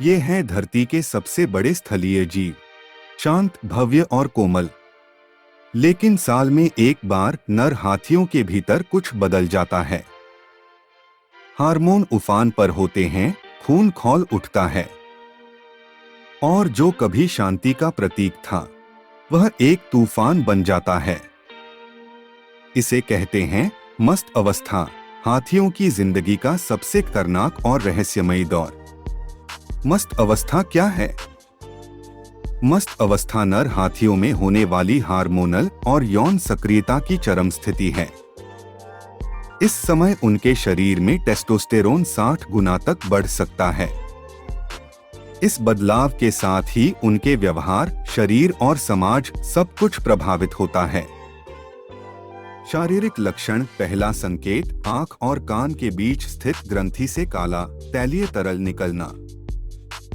ये हैं धरती के सबसे बड़े स्थलीय जीव, शांत, भव्य और कोमल। लेकिन साल में एक बार नर हाथियों के भीतर कुछ बदल जाता है। हार्मोन उफान पर होते हैं, खून खौल उठता है और जो कभी शांति का प्रतीक था वह एक तूफान बन जाता है। इसे कहते हैं मस्त अवस्था, हाथियों की जिंदगी का सबसे खतरनाक और रहस्यमयी दौर। मस्त अवस्था क्या है? मस्त अवस्था नर हाथियों में होने वाली हार्मोनल और यौन सक्रियता की चरम स्थिति है। इस समय उनके शरीर में टेस्टोस्टेरोन 60 गुना तक बढ़ सकता है। इस बदलाव के साथ ही उनके व्यवहार, शरीर और समाज सब कुछ प्रभावित होता है। शारीरिक लक्षण: पहला संकेत, आंख और कान के बीच स्थित ग्रंथि से काला तैलीय तरल निकलना।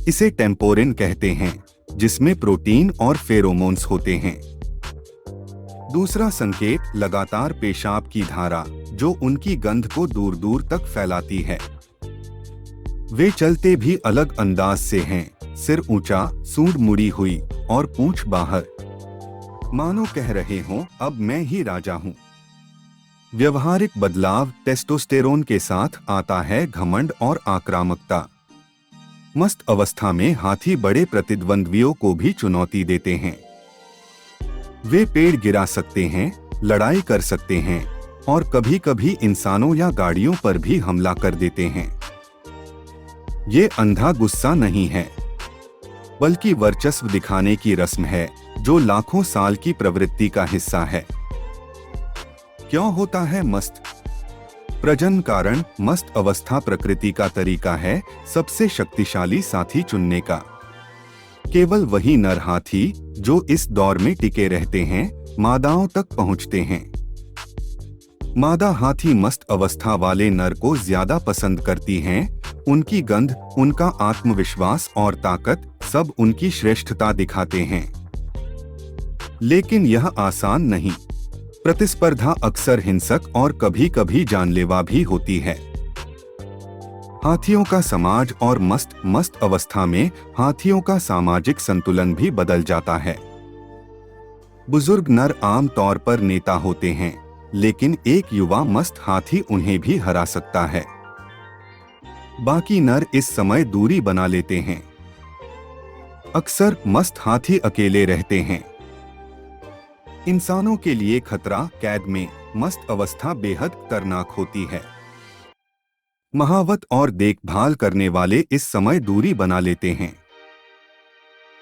इसे टेम्पोरिन कहते हैं, जिसमें प्रोटीन और फेरोमोन्स होते हैं। दूसरा संकेत, लगातार पेशाब की धारा, जो उनकी गंध को दूर दूर तक फैलाती है। वे चलते भी अलग अंदाज से हैं, सिर ऊंचा, सूंड मुड़ी हुई और पूंछ बाहर, मानो कह रहे हों, अब मैं ही राजा हूं। व्यवहारिक बदलाव: टेस्टोस्टेरोन के साथ आता है घमंड और आक्रामकता। मस्त अवस्था में हाथी बड़े प्रतिद्वंद्वियों को भी चुनौती देते हैं। वे पेड़ गिरा सकते हैं, लड़ाई कर सकते हैं और कभी-कभी इंसानों या गाड़ियों पर भी हमला कर देते हैं। ये अंधा गुस्सा नहीं है, बल्कि वर्चस्व दिखाने की रस्म है, जो लाखों साल की प्रवृत्ति का हिस्सा है। क्यों होता है मस्त प्रजनन? कारण: मस्त अवस्था प्रकृति का तरीका है सबसे शक्तिशाली साथी चुनने का। केवल वही नर हाथी जो इस दौर में टिके रहते हैं, मादाओं तक पहुंचते हैं। मादा हाथी मस्त अवस्था वाले नर को ज्यादा पसंद करती हैं। उनकी गंध, उनका आत्मविश्वास और ताकत सब उनकी श्रेष्ठता दिखाते हैं। लेकिन यह आसान नहीं। प्रतिस्पर्धा अक्सर हिंसक और कभी-कभी जानलेवा भी होती है। हाथियों का समाज और मस्त अवस्था में हाथियों का सामाजिक संतुलन भी बदल जाता है। बुजुर्ग नर आम तौर पर नेता होते हैं, लेकिन एक युवा मस्त हाथी उन्हें भी हरा सकता है। बाकी नर इस समय दूरी बना लेते हैं। अक्सर मस्त हाथी अकेले रहते हैं। इंसानों के लिए खतरा: कैद में मस्त अवस्था बेहद खतरनाक होती है। महावत और देखभाल करने वाले इस समय दूरी बना लेते हैं।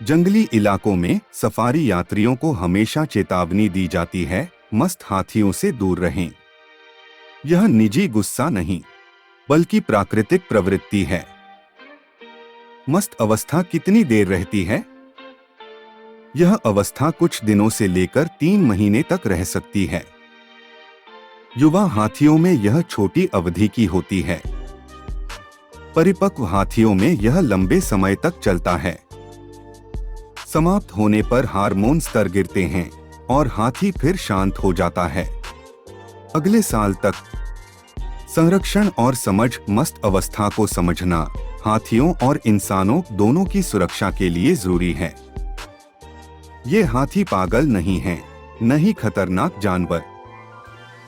जंगली इलाकों में सफारी यात्रियों को हमेशा चेतावनी दी जाती है, मस्त हाथियों से दूर रहें। यह निजी गुस्सा नहीं, बल्कि प्राकृतिक प्रवृत्ति है। मस्त अवस्था कितनी देर रहती है? यह अवस्था कुछ दिनों से लेकर 3 महीने तक रह सकती है। युवा हाथियों में यह छोटी अवधि की होती है। परिपक्व हाथियों में यह लंबे समय तक चलता है। समाप्त होने पर हार्मोन स्तर गिरते हैं और हाथी फिर शांत हो जाता है। अगले साल तक संरक्षण और समझ: मस्त अवस्था को समझना हाथियों और इंसानों दोनों की सुरक्षा के लिए जरूरी है। ये हाथी पागल नहीं हैं, न ही खतरनाक जानवर।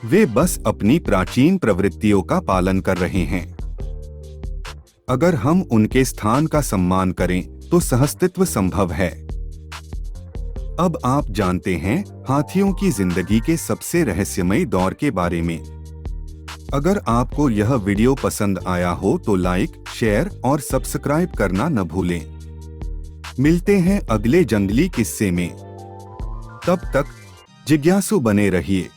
वे बस अपनी प्राचीन प्रवृत्तियों का पालन कर रहे हैं। अगर हम उनके स्थान का सम्मान करें तो सहअस्तित्व संभव है। अब आप जानते हैं हाथियों की जिंदगी के सबसे रहस्यमयी दौर के बारे में। अगर आपको यह वीडियो पसंद आया हो तो लाइक, शेयर और सब्सक्राइब करना न भूलें। मिलते हैं अगले जंगली किस्से में। तब तक जिज्ञासु बने रहिए।